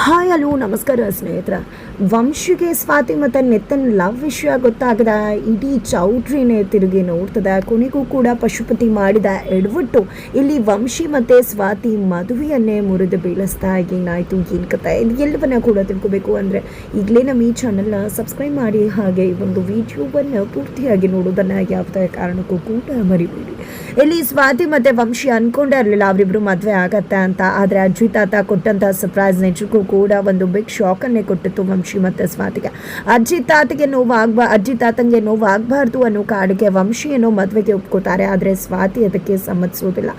Hi hello ನಮಸ್ಕಾರ ಸ್ನೇಹಿತರ. ವಂಶಿಗೆ ಸ್ವಾತಿ ಮತ್ತು ನಿತಿನ್ ಲವ್ ವಿಷಯ ಗೊತ್ತಾಗದ ಇಡೀ ಚೌಟ್ರಿನೇ ತಿರುಗಿ ನೋಡ್ತದೆ. ಕೊನೆಗೂ ಕೂಡ ಪಶುಪತಿ ಮಾಡಿದ ಎಡವಟ್ಟು ಇಲ್ಲಿ ವಂಶಿ ಮತ್ತು ಸ್ವಾತಿ ಮದುವೆಯನ್ನೇ ಮುರಿದು ಬೀಳಿಸ್ತಾ ಏನಾಯಿತು ಏನು ಕಥೆ ಇದು ಎಲ್ಲವನ್ನ ಕೂಡ ತಿಳ್ಕೋಬೇಕು ಅಂದರೆ ಈಗಲೇ ನಮ್ಮ ಈ ಚಾನಲ್ನ ಸಬ್ಸ್ಕ್ರೈಬ್ ಮಾಡಿ, ಹಾಗೆ ಈ ಒಂದು ವಿಡಿಯೋವನ್ನು ಪೂರ್ತಿಯಾಗಿ ನೋಡೋದನ್ನು ಯಾವುದೇ ಕಾರಣಕ್ಕೂ ಕೂಡ ಮರಿಬೇಡಿ. ಇಲ್ಲಿ ಸ್ವಾತಿ ಮತ್ತು ವಂಶಿ ಅಂದ್ಕೊಂಡೇ ಇರಲಿಲ್ಲ ಅವರಿಬ್ಬರು ಮದುವೆ ಆಗತ್ತೆ ಅಂತ. ಆದರೆ ಅಜ್ಜಿ ತಾತ ಕೊಟ್ಟಂಥ ಸರ್ಪ್ರೈಸ್ ನಿಜಕ್ಕೂ ಕೂಡ ಒಂದು ಬಿಗ್ ಶಾಕನ್ನೇ ಕೊಟ್ಟಿತ್ತು ವಂಶಿ ಮತ್ತು ಸ್ವಾತಿಗೆ. ಅಜ್ಜಿ ತಾತಂಗೆ ನೋವಾಗಬಾರ್ದು ಅನ್ನೋ ಕಾಡಿಗೆ ವಂಶಿ ಏನೋ ಮದುವೆಗೆ ಒಪ್ಕೋತಾರೆ. ಆದರೆ ಸ್ವಾತಿ ಅದಕ್ಕೆ ಸಮ್ಮತಿಸೋದಿಲ್ಲ.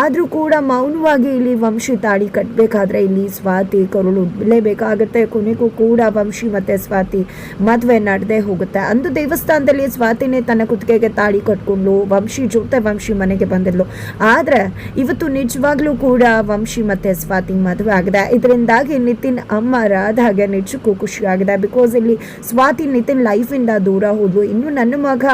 ಆದರೂ ಕೂಡ ಮೌನವಾಗಿ ಇಲ್ಲಿ ವಂಶಿ ತಾಳಿ ಕಟ್ಟಬೇಕಾದ್ರೆ ಇಲ್ಲಿ ಸ್ವಾತಿ ಕರುಳಲೇಬೇಕಾಗತ್ತೆ. ಕೊನೆಗೂ ಕೂಡ ವಂಶಿ ಮತ್ತು ಸ್ವಾತಿ ಮದುವೆ ನಡೆದೇ ಹೋಗುತ್ತೆ. ಅಂದು ದೇವಸ್ಥಾನದಲ್ಲಿ ಸ್ವಾತಿನೇ ತನ್ನ ಕುತ್ತಿಗೆಗೆ ತಾಳಿ ಕಟ್ಕೊಂಡು ವಂಶಿ ಜೊತೆ ವಂಶಿ ಮನೆಗೆ ಬಂದಿದ್ಲು. ಆದರೆ ಇವತ್ತು ನಿಜವಾಗ್ಲೂ ಕೂಡ ವಂಶಿ ಮತ್ತು ಸ್ವಾತಿ ಮದುವೆ ಆಗಿದೆ. ಇದರಿಂದಾಗಿ ನಿತಿನ್ ಅಮ್ಮ ರಾಧಾಗೆ ನಿಜಕ್ಕೂ ಖುಷಿಯಾಗಿದೆ. ಬಿಕಾಸ್ ಇಲ್ಲಿ ಸ್ವಾತಿ ನಿತಿನ್ ಲೈಫಿಂದ ದೂರ ಹೋದ್ಲು. ಇನ್ನು ನನ್ನ ಮಗ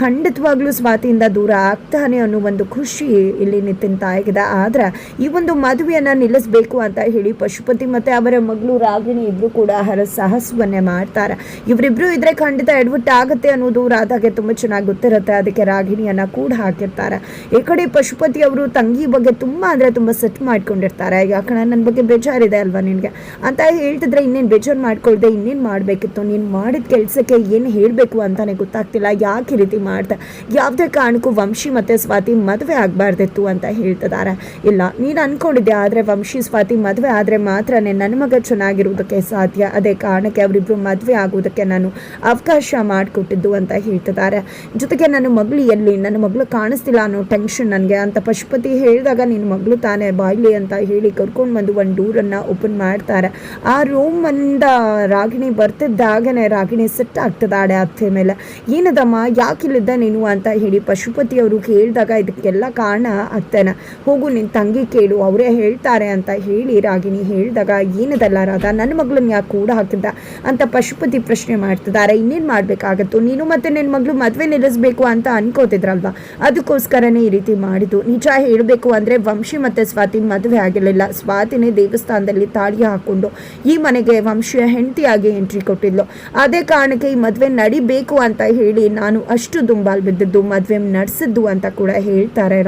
ಖಂಡಿತವಾಗ್ಲೂ ಸ್ವಾತಿಯಿಂದ ದೂರ ಆಗ್ತಾನೆ ಅನ್ನೋ ಒಂದು ಖುಷಿ ಇಲ್ಲಿ ನಿತಿನ್ ತಾಯಿಗಿದೆ. ಆದರೆ ಈ ಒಂದು ಮದುವೆಯನ್ನು ನಿಲ್ಲಿಸಬೇಕು ಅಂತ ಹೇಳಿ ಪಶುಪತಿ ಮತ್ತು ಅವರ ಮಗಳು ರಾಗಿಣಿ ಇಬ್ಬರು ಕೂಡ ಸಾಹಸವನ್ನೇ ಮಾಡ್ತಾರೆ. ಇವರಿಬ್ಬರು ಇದ್ರೆ ಖಂಡಿತ ಎಡವಟ್ಟು ಆಗುತ್ತೆ ಅನ್ನೋದು ರಾಧಾಗೆ ತುಂಬ ಚೆನ್ನಾಗಿ ಗೊತ್ತಿರುತ್ತೆ. ಅದಕ್ಕೆ ರಾಗಿಣಿಯನ್ನು ಕೂಡ ಹಾಕಿರ್ತಾರೆ. ಈ ಕಡೆ ಪಶುಪತಿ ಅವರು ತಂಗಿ ಬಗ್ಗೆ ತುಂಬ ಅಂದರೆ ತುಂಬ ಸೆಟ್ ಮಾಡ್ಕೊಂಡಿರ್ತಾರೆ. ಯಾಕಂದ್ರೆ ನನ್ನ ಬಗ್ಗೆ ಬೇಜಾರಿದೆ ಅಲ್ವಾ ನಿನಗೆ ಅಂತ ಹೇಳ್ತಿದ್ರೆ ಇನ್ನೇನು ಬೇಜಾರು ಮಾಡ್ಕೊಳ್ದೆ ಇನ್ನೇನು ಮಾಡಬೇಕಿತ್ತು, ನೀನು ಮಾಡಿದ ಕೆಲಸಕ್ಕೆ ಏನು ಹೇಳಬೇಕು ಅಂತಲೇ ಗೊತ್ತಾಗ್ತಿಲ್ಲ, ಯಾಕೆ ಈ ರೀತಿ ಮಾಡ್ದೆ, ಯಾವುದೇ ಕಾರಣಕ್ಕೂ ವಂಶಿ ಮತ್ತು ಸ್ವಾತಿ ಮದುವೆ ಆಗಬಾರ್ದಿತ್ತು ಅಂತ ಹೇಳ್ತಿದ್ದಾರೆ. ಇಲ್ಲ ನೀನು ಅಂದ್ಕೊಂಡಿದ್ದೆ, ಆದರೆ ವಂಶಿ ಸ್ವಾತಿ ಮದುವೆ ಆದರೆ ಮಾತ್ರ ನನ್ನ ಮಗ ಚೆನ್ನಾಗಿರೋದಕ್ಕೆ ಸಾಧ್ಯ. ಅದೇ ಕಾರಣಕ್ಕೆ ಅವರಿಬ್ಬರು ಮದುವೆ ಆಗೋದಕ್ಕೆ ನಾನು ಅವಕಾಶ ಮಾಡಿಕೊಟ್ಟಿದ್ದು ಅಂತ ಹೇಳ್ತಿದ್ದಾರೆ. ಜೊತೆಗೆ ನನ್ನ ಮಗಳು ಎಲ್ಲಿ, ನನ್ನ ಮಗಳು ಕಾಣಿಸ್ತಿಲ್ಲ ಅನ್ನೋ ಟೆನ್ಷನ್ ನನಗೆ ಅಂತ ಪಶುಪತಿ ಹೇಳಿದಾಗ ನಿನ್ನ ಮಗಳು ತಾನೇ ಬಾಯ್ಲಿ ಅಂತ ಹೇಳಿ ಕರ್ಕೊಂಡು ಬಂದು ಒಂದು ಡೋರನ್ನು ಓಪನ್ ಮಾಡ್ತಾರೆ. ಆ ರೂಮಿಂದ ರಾಗಿಣಿ ಬರ್ತಿದ್ದಾಗನೇ ರಾಗಿಣಿ ಸೆಟ್ ಆಗ್ತದಾಳೆ ಅತ್ತೆ ಮೇಲೆ. ಏನದಮ್ಮ ಯಾಕಿಲ್ಲಿದ್ದ ನೀನು ಅಂತ ಹೇಳಿ ಪಶುಪತಿ ಅವರು ಕೇಳಿದಾಗ ಇದಕ್ಕೆಲ್ಲ ಕಾರಣ ಅತ್ತೆನ, ಹೋಗು ನಿನ್ನ ತಂಗಿ ಕೇಳು ಅವರೇ ಹೇಳ್ತಾರೆ ಅಂತ ಹೇಳಿ ರಾಗಿಣಿ ಹೇಳಿದಾಗ ಏನದಲ್ಲ ರಾಧಾ ನನ್ನ ಮಗಳನ್ನ ಯಾಕೆ ಕೂಡ ಹಾಕಿದ್ದ ಅಂತ ಪಶುಪತಿ ಪ್ರಶ್ನೆ ಮಾಡ್ತಿದ್ದಾರೆ. ಇನ್ನೇನು ಮಾಡಬೇಕಾಗತ್ತು, ನೀನು ಮತ್ತೆ ನಿನ್ನ ಮಗಳು ಮದುವೆ ನಿಲ್ಲಿಸಬೇಕು ಅಂತ ಅನ್ಕೋತಿದ್ರಲ್ವ, ಅದಕ್ಕೋಸ್ಕರನೇ ಈ ರೀತಿ ಮಾಡಿದ್ದು. ನಿಜ ಹೇಳಬೇಕು ಅಂದರೆ ವಂಶಿ ಮತ್ತು ಸ್ವಾತಿ ಮದುವೆ ಆಗಿರಲಿಲ್ಲ. ಸ್ವಾತಿನೇ ದೇವಸ್ಥಾನದಲ್ಲಿ ತಾಳಿ ಹಾಕೊಂಡು ಈ ಮನೆಗೆ ವಂಶಿಯ ಹೆಂಡತಿಯಾಗಿ ಎಂಟ್ರಿ ಕೊಟ್ಟಿದ್ಲು. ಅದೇ ಕಾರಣಕ್ಕೆ ಈ ಮದುವೆ ನಡಿಬೇಕು ಅಂತ ಹೇಳಿ ನಾನು ಅಷ್ಟು ದುಂಬಾಲ್ ಬಿದ್ದಿದ್ದು ಮದುವೆ ನಡೆಸಿದ್ದು ಅಂತ ಕೂಡ ಹೇಳ್ತಾರೆ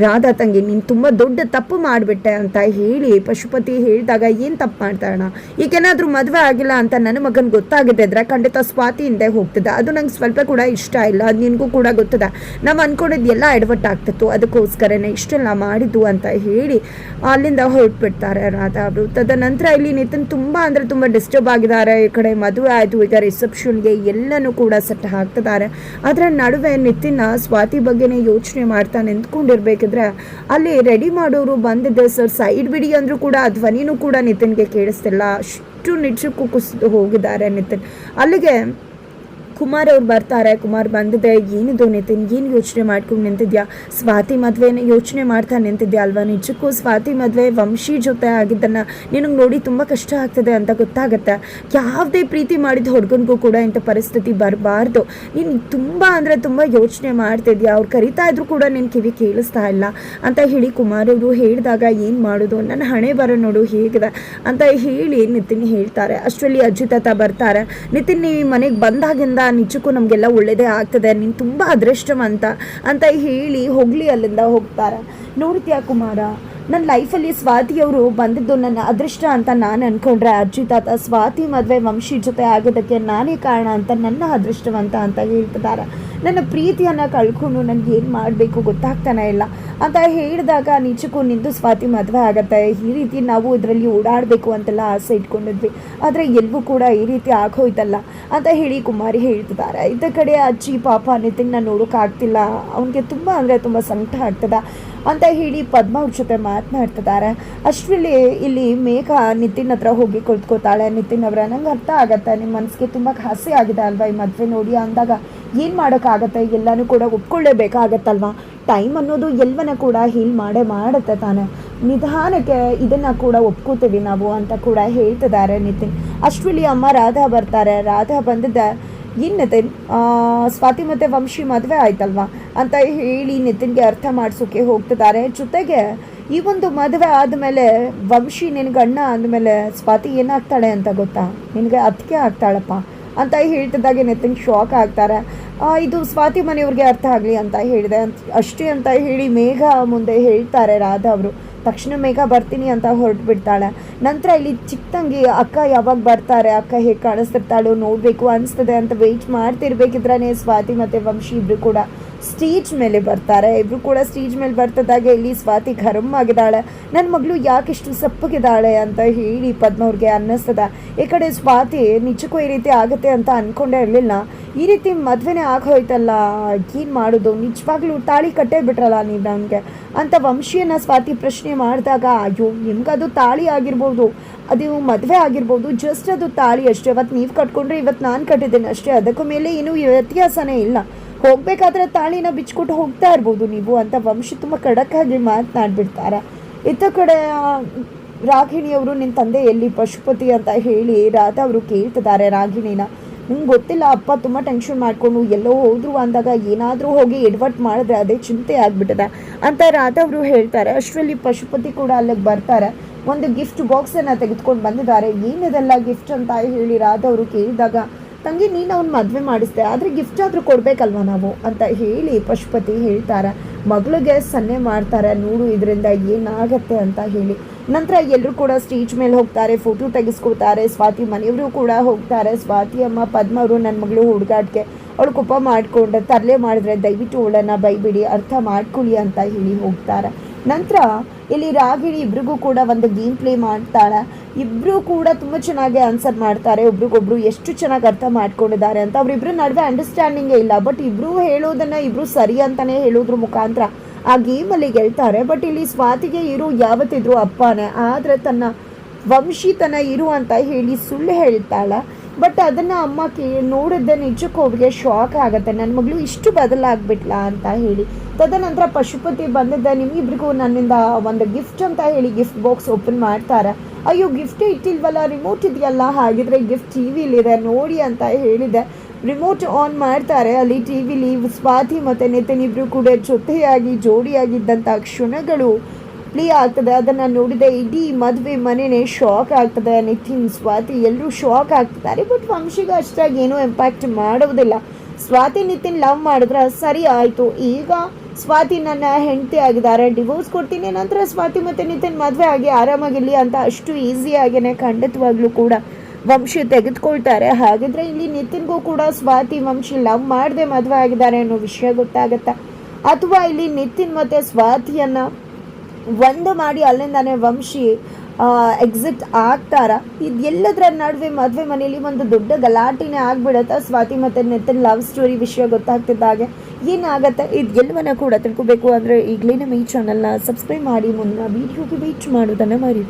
ರಾಧಾ ತಂಗಿ ನೀನು ತುಂಬ ದೊಡ್ಡ ತಪ್ಪು ಮಾಡಿಬಿಟ್ಟೆ ಅಂತ ಹೇಳಿ ಪಶುಪತಿ ಹೇಳಿದಾಗ ಏನು ತಪ್ಪು ಮಾಡ್ತಾರಣ, ಈಗೇನಾದರೂ ಮದುವೆ ಆಗಿಲ್ಲ ಅಂತ ನನ್ನ ಮಗನ ಗೊತ್ತಾಗಿದ್ದರೆ ಖಂಡಿತ ಸ್ವಾತಿ ಹಿಂದೆ ಹೋಗ್ತಿದ್ದೆ. ಅದು ನಂಗೆ ಸ್ವಲ್ಪ ಕೂಡ ಇಷ್ಟ ಇಲ್ಲ, ಅದು ನಿನಗೂ ಕೂಡ ಗೊತ್ತಿದೆ. ನಾವು ಅಂದ್ಕೊಂಡಿದ್ದು ಎಲ್ಲ ಎಡವಟ್ಟಾಗ್ತಿತ್ತು, ಅದಕ್ಕೋಸ್ಕರನೇ ಇಷ್ಟೆಲ್ಲ ಮಾಡಿದ್ದು ಅಂತ ಹೇಳಿ ಅಲ್ಲಿಂದ ಹೊರಟ್ಬಿಡ್ತಾರೆ ರಾಧಾ ಅವರು. ತದನಂತರ ಇಲ್ಲಿ ನಿತಿನ್ ತುಂಬ ಅಂದರೆ ತುಂಬ ಡಿಸ್ಟರ್ಬ್ ಆಗಿದ್ದಾರೆ. ಈ ಕಡೆ ಮದುವೆ ಆಯಿತು, ಈಗ ರಿಸೆಪ್ಷನ್ಗೆ ಎಲ್ಲನೂ ಕೂಡ ಸೆಟ್ ಹಾಕ್ತಿದ್ದಾರೆ. ಅದರ ನಡುವೆ ನಿತಿನ್ ಸ್ವಾತಿ ಬಗ್ಗೆನೇ ಯೋಚನೆ ಮಾಡ್ತಾ ನಿಂತ್ಕೊಂಡಿರ್ಬೇಕಿದ್ರೆ ಅಲ್ಲಿ ರೆಡಿ ಮಾಡೋರು ಬಂದಿದ್ದೆ. ಸರ್ ಸೈಡ್ ಬಿಡಿ ಅಂದರೂ ಕೂಡ ಧ್ವನಿನೂ ಕೂಡ ನಿತಿನ್ಗೆ ಕೇಳಿಸ್ತಿಲ್ಲ. ಅಷ್ಟು ನಿಜಕ್ಕೂ ಕುಸಿದು ಹೋಗಿದ್ದಾರೆ ನಿತಿನ್. ಅಲ್ಲಿಗೆ ಕುಮಾರ್ ಅವ್ರು ಬರ್ತಾರೆ. ಕುಮಾರ್ ಬಂದಿದೆ, ಏನಿದು ನಿತಿನ್ ಏನು ಯೋಚನೆ ಮಾಡ್ಕೊಂಡು ನಿಂತಿದ್ಯಾ, ಸ್ವಾತಿ ಮದುವೆನ ಯೋಚನೆ ಮಾಡ್ತಾ ನಿಂತಿದ್ಯಾ ಅಲ್ವಾ, ನಿಜಕ್ಕೂ ಸ್ವಾತಿ ಮದುವೆ ವಂಶಿ ಜೊತೆ ಆಗಿದ್ದನ್ನು ನಿನಗೆ ನೋಡಿ ತುಂಬ ಕಷ್ಟ ಆಗ್ತದೆ ಅಂತ ಗೊತ್ತಾಗುತ್ತೆ. ಯಾವುದೇ ಪ್ರೀತಿ ಮಾಡಿದ ಹುಡುಗನಿಗೂ ಕೂಡ ಇಂಥ ಪರಿಸ್ಥಿತಿ ಬರಬಾರ್ದು. ನೀನು ತುಂಬ ಅಂದರೆ ತುಂಬ ಯೋಚನೆ ಮಾಡ್ತಿದ್ಯಾ, ಅವ್ರು ಕರಿತಾ ಇದ್ರು ಕೂಡ ನಿನ್ನ ಕಿವಿ ಕೇಳಿಸ್ತಾ ಇಲ್ಲ ಅಂತ ಹೇಳಿ ಕುಮಾರ್ ಅವರು ಹೇಳಿದಾಗ ಏನು ಮಾಡೋದು, ನನ್ನ ಹಣೆ ಬರೋ ನೋಡು ಹೇಗಿದೆ ಅಂತ ಹೇಳಿ ನಿತಿನ್ ಹೇಳ್ತಾರೆ. ಅಷ್ಟರಲ್ಲಿ ಅಜ್ಜಿ ತಾತ ಬರ್ತಾರೆ. ನಿತಿನ್ ನೀವು ಮನೆಗೆ ಬಂದಾಗಿಂದ ನಿಜಕ್ಕೂ ನಮಗೆಲ್ಲ ಒಳ್ಳೇದೇ ಆಗ್ತದೆ, ನೀನು ತುಂಬ ಅದೃಷ್ಟವಂತ ಅಂತ ಹೇಳಿ ಹೋಗಲಿ ಅಲ್ಲಿಂದ ಹೋಗ್ತಾರೆ. ನೋಡ್ತೀಯಾ ಕುಮಾರ, ನನ್ನ ಲೈಫಲ್ಲಿ ಸ್ವಾತಿಯವರು ಬಂದಿದ್ದು ನನ್ನ ಅದೃಷ್ಟ ಅಂತ ನಾನು ಅಂದ್ಕೊಂಡ್ರೆ ಅಜ್ಜಿ ತಾತ ಸ್ವಾತಿ ಮದುವೆ ವಂಶಿ ಜೊತೆ ಆಗೋದಕ್ಕೆ ನಾನೇ ಕಾರಣ ಅಂತ ನನ್ನ ಅದೃಷ್ಟವಂತ ಅಂತ ಹೇಳ್ತಿದ್ದಾರೆ. ನನ್ನ ಪ್ರೀತಿಯನ್ನು ಕಳ್ಕೊಂಡು ನನಗೆ ಏನು ಮಾಡಬೇಕು ಗೊತ್ತಾಗ್ತಾನೆ ಇಲ್ಲ ಅಂತ ಹೇಳಿದಾಗ ನಿಜಕ್ಕೂ ನಿಂದು ಸ್ವಾತಿ ಮದುವೆ ಆಗುತ್ತೆ, ಈ ರೀತಿ ನಾವು ಇದರಲ್ಲಿ ಓಡಾಡಬೇಕು ಅಂತೆಲ್ಲ ಆಸೆ ಇಟ್ಕೊಂಡಿದ್ವಿ, ಆದರೆ ಎಲ್ಲವೂ ಕೂಡ ಈ ರೀತಿ ಆಗೋಯ್ತಲ್ಲ ಅಂತ ಹೇಳಿ ಕುಮಾರಿ ಹೇಳ್ತಿದ್ದಾರೆ. ಇದ್ದ ಕಡೆ ಅಜ್ಜಿ ಪಾಪ ನಿತಿನ್ನ ನೋಡೋಕ್ಕಾಗ್ತಿಲ್ಲ, ಅವನಿಗೆ ತುಂಬ ಅಂದರೆ ತುಂಬ ಸಂಕಟ ಆಗ್ತದೆ ಅಂತ ಹೇಳಿ ಪದ್ಮ ಅವ್ರ ಜೊತೆ ಮಾತನಾಡ್ತಿದ್ದಾರೆ. ಅಷ್ಟರಲ್ಲಿ ಇಲ್ಲಿ ಮೇಘ ನಿತಿನ್ ಹತ್ರ ಹೋಗಿ ಕುಳಿತುಕೋತಾಳೆ. ನಿತಿನ್ ಅವರ ನಂಗೆ ಅರ್ಥ ಆಗತ್ತೆ, ನಿಮ್ಮ ಮನಸ್ಸಿಗೆ ತುಂಬ ಹಾಸ್ಯ ಆಗಿದೆ ಅಲ್ವಾ ಈ ಮದುವೆ ನೋಡಿ ಅಂದಾಗ ಏನು ಮಾಡೋಕ್ಕಾಗತ್ತೆ, ಎಲ್ಲನೂ ಕೂಡ ಒಪ್ಕೊಳ್ಳೇಬೇಕಾಗತ್ತಲ್ವ. ಟೈಮ್ ಅನ್ನೋದು ಎಲ್ಲವನ್ನ ಕೂಡ ಹೀಲ್ ಮಾಡುತ್ತೆ ತಾನೆ, ನಿಧಾನಕ್ಕೆ ಇದನ್ನು ಕೂಡ ಒಪ್ಕೋತೀವಿ ನಾವು ಅಂತ ಕೂಡ ಹೇಳ್ತಿದ್ದಾರೆ ನಿತಿನ್. ಅಷ್ಟರಲ್ಲಿ ಅಮ್ಮ ರಾಧಾ ಬರ್ತಾರೆ. ರಾಧಾ ಬಂದಿದ್ದ ಏನು ನಿತಿನ್ ಸ್ವಾತಿ ಮತ್ತು ವಂಶಿ ಮದುವೆ ಆಯ್ತಲ್ವಾ ಅಂತ ಹೇಳಿ ನಿತಿನ್ಗೆ ಅರ್ಥ ಮಾಡಿಸೋಕೆ ಹೋಗ್ತಿದ್ದಾರೆ. ಜೊತೆಗೆ ಈ ಒಂದು ಮದುವೆ ಆದಮೇಲೆ ವಂಶಿ ನಿನಗೆ ಅಣ್ಣ ಅಂದಮೇಲೆ ಸ್ವಾತಿ ಏನಾಗ್ತಾಳೆ ಅಂತ ಗೊತ್ತಾ, ನಿನಗೆ ಅದಕ್ಕೆ ಆಗ್ತಾಳಪ್ಪ ಅಂತ ಹೇಳ್ತಿದ್ದಾಗೆ ನಿತಿನ್ ಶಾಕ್ ಆಗ್ತಾರೆ. ಇದು ಸ್ವಾತಿ ಮನೆಯವ್ರಿಗೆ ಅರ್ಥ ಆಗಲಿ ಅಂತ ಹೇಳಿದೆ ಅಷ್ಟೇ ಅಂತ ಹೇಳಿ ಮೇಘ ಮುಂದೆ ಹೇಳ್ತಾರೆ ರಾಧಾ ಅವರು. ತಕ್ಷಣ ಮೇಘ ಬರ್ತೀನಿ ಅಂತ ಹೊರಟು ಬಿಡ್ತಾಳೆ. ನಂತರ ಇಲ್ಲಿ ಚಿಕ್ಕ ತಂಗಿ ಅಕ್ಕ ಯಾವಾಗ ಬರ್ತಾರೆ, ಅಕ್ಕ ಹೇಗೆ ಕಾಣಿಸ್ತಿರ್ತಾಳೋ ನೋಡಬೇಕು ಅನಿಸ್ತದೆ ಅಂತ ವೆಯ್ಟ್ ಮಾಡ್ತಿರ್ಬೇಕಿದ್ರೆ ಸ್ವಾತಿ ಮತ್ತು ವಂಶಿ ಇಬ್ಬರು ಕೂಡ ಸ್ಟೇಜ್ ಮೇಲೆ ಬರ್ತಾರೆ. ಇಬ್ಬರು ಕೂಡ ಸ್ಟೇಜ್ ಮೇಲೆ ಬರ್ತದಾಗೆ ಇಲ್ಲಿ ಸ್ವಾತಿ ಗರಂ ಆಗಿದ್ದಾಳೆ. ನನ್ನ ಮಗಳು ಯಾಕಿಷ್ಟು ಸಪ್ಪಗಿದ್ದಾಳೆ ಅಂತ ಹೇಳಿ ಪದ್ಮ ಅವ್ರಿಗೆ ಅನ್ನಿಸ್ತದೆ. ಈ ಕಡೆ ಸ್ವಾತಿ ನಿಜಕ್ಕೂ ಈ ರೀತಿ ಆಗುತ್ತೆ ಅಂತ ಅಂದ್ಕೊಂಡೇ ಇರಲಿಲ್ಲ. ಈ ರೀತಿ ಮದುವೆನೇ ಆಗೋಯ್ತಲ್ಲ, ಏನು ಮಾಡೋದು, ನಿಜವಾಗ್ಲೂ ತಾಳಿ ಕಟ್ಟೇ ಬಿಟ್ರಲ್ಲ ನೀವು ನನಗೆ ಅಂತ ವಂಶಿಯನ್ನು ಸ್ವಾತಿ ಪ್ರಶ್ನೆ ಮಾಡಿದಾಗ, ಅಯ್ಯೋ ನಿಮ್ಗದು ತಾಳಿ ಆಗಿರ್ಬೋದು, ಅದು ಮದುವೆ ಆಗಿರ್ಬೋದು, ಜಸ್ಟ್ ಅದು ತಾಳಿ ಅಷ್ಟೇ. ಇವತ್ತು ನೀವು ಕಟ್ಕೊಂಡ್ರೆ ಇವತ್ತು ನಾನು ಕಟ್ಟಿದ್ದೇನೆ ಅಷ್ಟೇ, ಅದಕ್ಕೂ ಮೇಲೆ ಏನೂ ವ್ಯತ್ಯಾಸನೇ ಇಲ್ಲ. ಹೋಗಬೇಕಾದ್ರೆ ತಾಳಿನ ಬಿಚ್ಕೊಟ್ಟು ಹೋಗ್ತಾ ಇರ್ಬೋದು ನೀವು ಅಂತ ವಂಶಿ ತುಂಬ ಖಡಕ್ಕಾಗಿ ಮಾತನಾಡ್ಬಿಡ್ತಾರೆ. ಇತ್ತ ಕಡೆ ರಾಗಿಣಿಯವರು ನಿನ್ನ ತಂದೆ ಎಲ್ಲಿ ಪಶುಪತಿ ಅಂತ ಹೇಳಿ ರಾಧಾ ಅವರು ಕೇಳ್ತಿದ್ದಾರೆ ರಾಗಿಣಿನ. ನಿಮ್ಗೆ ಗೊತ್ತಿಲ್ಲ ಅಪ್ಪ ತುಂಬ ಟೆನ್ಷನ್ ಮಾಡಿಕೊಂಡು ಎಲ್ಲೋ ಹೋದ್ರು ಅಂದಾಗ ಏನಾದರೂ ಹೋಗಿ ಎಡ್ವರ್ಟ್ ಮಾಡಿದ್ರೆ ಅದೇ ಚಿಂತೆ ಆಗಿಬಿಟ್ಟಿದೆ ಅಂತ ರಾಧಾ ಅವರು ಹೇಳ್ತಾರೆ. ಅಷ್ಟರಲ್ಲಿ ಪಶುಪತಿ ಕೂಡ ಅಲ್ಲಿಗೆ ಬರ್ತಾರೆ. ಒಂದು ಗಿಫ್ಟ್ ಬಾಕ್ಸನ್ನು ತೆಗೆದುಕೊಂಡು ಬಂದಿದ್ದಾರೆ. ಏನಿದೆಲ್ಲ ಗಿಫ್ಟ್ ಅಂತ ಹೇಳಿ ರಾಧಾ ಅವರು ಕೇಳಿದಾಗ, ತಂಗಿ ನೀನು ಅವ್ನು ಮದುವೆ ಮಾಡಿಸ್ದೆ, ಆದರೆ ಗಿಫ್ಟ್ ಆದರೂ ಕೊಡಬೇಕಲ್ವ ನಾವು ಅಂತ ಹೇಳಿ ಪಶುಪತಿ ಹೇಳ್ತಾರೆ. ಮಗಳಿಗೆ ಸನ್ನೆ ಮಾಡ್ತಾರೆ, ನೋಡು ಇದರಿಂದ ಏನಾಗತ್ತೆ ಅಂತ ಹೇಳಿ. ನಂತರ ಎಲ್ಲರೂ ಕೂಡ ಸ್ಟೇಜ್ ಮೇಲೆ ಹೋಗ್ತಾರೆ, ಫೋಟೋ ತೆಗೆಸ್ಕೊತಾರೆ. ಸ್ವಾತಿ ಮನೆಯವರು ಕೂಡ ಹೋಗ್ತಾರೆ. ಸ್ವಾತಿ ಅಮ್ಮ ಪದ್ಮ ಅವರು ನನ್ನ ಮಗಳು ಹುಡುಗಾಟಕ್ಕೆ ಅವಳು ಕೋಪ ಮಾಡಿಕೊಂಡ್ರೆ ತರಲೆ ಮಾಡಿದ್ರೆ ದಯವಿಟ್ಟು ಅವಳನ್ನು ಬೈಬಿಡಿ, ಅರ್ಥ ಮಾಡ್ಕೊಳ್ಳಿ ಅಂತ ಹೇಳಿ ಹೋಗ್ತಾರೆ. ನಂತರ ಇಲ್ಲಿ ರಾಗಿಣಿ ಇಬ್ರಿಗೂ ಕೂಡ ಒಂದು ಗೇಮ್ ಪ್ಲೇ ಮಾಡ್ತಾಳೆ. ಇಬ್ಬರು ಕೂಡ ತುಂಬ ಚೆನ್ನಾಗಿ ಆನ್ಸರ್ ಮಾಡ್ತಾರೆ. ಒಬ್ರಿಗೊಬ್ರು ಎಷ್ಟು ಚೆನ್ನಾಗಿ ಅರ್ಥ ಮಾಡ್ಕೊಂಡಿದ್ದಾರೆ ಅಂತ ಅವರಿಬ್ಬರ ನಡುವೆ ಅಂಡರ್ಸ್ಟ್ಯಾಂಡಿಂಗೇ ಇಲ್ಲ. ಬಟ್ ಇಬ್ಬರು ಹೇಳೋದನ್ನು ಇಬ್ಬರು ಸರಿ ಅಂತಲೇ ಹೇಳೋದ್ರ ಮುಖಾಂತರ ಆ ಗೇಮಲ್ಲಿ ಗೆಲ್ತಾರೆ. ಬಟ್ ಇಲ್ಲಿ ಸ್ವಾತಿಗೆ ಇರು ಯಾವತ್ತಿದ್ರು ಅಪ್ಪನೇ, ಆದರೆ ತನ್ನ ವಂಶಿ ತನ್ನ ಇರು ಅಂತ ಹೇಳಿ ಸುಳ್ಳು ಹೇಳ್ತಾಳೆ. ಬಟ್ ಅದನ್ನು ಅಮ್ಮ ನೋಡಿದ್ದೆ ನಿಜಕ್ಕೂ ಅವ್ರಿಗೆ ಶಾಕ್ ಆಗುತ್ತೆ, ನನ್ನ ಮಗಳು ಇಷ್ಟು ಬದಲಾಗ್ಬಿಟ್ಲಾ ಅಂತ ಹೇಳಿ. ತದನಂತರ ಪಶುಪತಿ ಬಂದಿದ್ದೆ, ನಿಮ್ಮಿಬ್ರಿಗೂ ನನ್ನಿಂದ ಒಂದು ಗಿಫ್ಟ್ ಅಂತ ಹೇಳಿ ಗಿಫ್ಟ್ ಬಾಕ್ಸ್ ಓಪನ್ ಮಾಡ್ತಾರೆ. ಅಯ್ಯೋ ಗಿಫ್ಟೇ ಇಟ್ಟಿಲ್ವಲ್ಲ, ರಿಮೋಟ್ ಇದೆಯಲ್ಲ, ಹಾಗಿದ್ರೆ ಗಿಫ್ಟ್ ಟಿ ವಿಲಿದೆ ನೋಡಿ ಅಂತ ಹೇಳಿದೆ. ರಿಮೋಟ್ ಆನ್ ಮಾಡ್ತಾರೆ. ಅಲ್ಲಿ ಟಿ ವಿಲಿ ಸ್ವಾತಿ ಮತ್ತು ನಿತಿನ್ ಇಬ್ಬರು ಕೂಡ ಜೊತೆಯಾಗಿ ಜೋಡಿಯಾಗಿದ್ದಂಥ ಕ್ಷಣಗಳು ಪ್ಲೇ ಆಗ್ತದೆ. ಅದನ್ನು ನೋಡಿದೆ ಇಡೀ ಮದುವೆ ಮನೆಯೇ ಶಾಕ್ ಆಗ್ತದೆ. ನಿತಿನ್ ಸ್ವಾತಿ ಎಲ್ಲರೂ ಶಾಕ್ ಆಗ್ತಿದ್ದಾರೆ. ಬಟ್ ವಂಶಿಗೆ ಅಷ್ಟಾಗಿ ಏನೂ ಇಂಪ್ಯಾಕ್ಟ್ ಮಾಡೋದಿಲ್ಲ. ಸ್ವಾತಿ ನಿತಿನ್ ಲವ್ ಮಾಡಿದ್ರೆ ಸರಿ ಆಯಿತು, ಈಗ ಸ್ವಾತಿ ನನ್ನ ಹೆಂಡತಿ ಆಗಿದ್ದಾರೆ, ಡಿವೋರ್ಸ್ ಕೊಡ್ತೀನಿ, ನಂತರ ಸ್ವಾತಿ ಮತ್ತು ನಿತಿನ್ ಮದುವೆ ಆಗಿ ಆರಾಮಾಗಿರಲಿ ಅಂತ ಅಷ್ಟು ಈಸಿಯಾಗೇ ಖಂಡಿತವಾಗ್ಲೂ ಕೂಡ ವಂಶಿ ತೆಗೆದುಕೊಳ್ತಾರೆ. ಹಾಗಿದ್ರೆ ಇಲ್ಲಿ ನಿತಿನ್ಗೂ ಕೂಡ ಸ್ವಾತಿ ವಂಶಿ ಲವ್ ಮಾಡದೆ ಮದುವೆ ಆಗಿದ್ದಾರೆ ಅನ್ನೋ ವಿಷಯ ಗೊತ್ತಾಗತ್ತಾ, ಅಥವಾ ಇಲ್ಲಿ ನಿತಿನ್ ಮತ್ತು ಸ್ವಾತಿಯನ್ನು ಒಂದು ಮಾಡಿ ಅಲ್ಲಿಂದಾನೆ ವಂಶಿ ಎಕ್ಸಿಟ್ ಆಗ್ತಾರ? ಇದೆಲ್ಲದರ ನಡುವೆ ಮದುವೆ ಮನೆಯಲ್ಲಿ ಒಂದು ದೊಡ್ಡ ಗಲಾಟೆನೇ ಆಗಿಬಿಡುತ್ತೆ. ಸ್ವಾತಿ ಮತ್ತು ನಿತಿನ್ ಲವ್ ಸ್ಟೋರಿ ವಿಷಯ ಗೊತ್ತಾಗ್ತಿದ್ದಾಗೆ ಏನಾಗುತ್ತೆ ಇದೆಲ್ಲವನ್ನ ಕೂಡ ತಿಳ್ಕೊಬೇಕು ಅಂದರೆ ಈಗಲೇ ನಮ್ಮ ಈ ಚಾನಲ್ನ ಸಬ್ಸ್ಕ್ರೈಬ್ ಮಾಡಿ ಮುಂದಿನ ವೀಡಿಯೋಗೆ ವೇಟ್ ಮಾಡೋದನ್ನು ಮರಿ.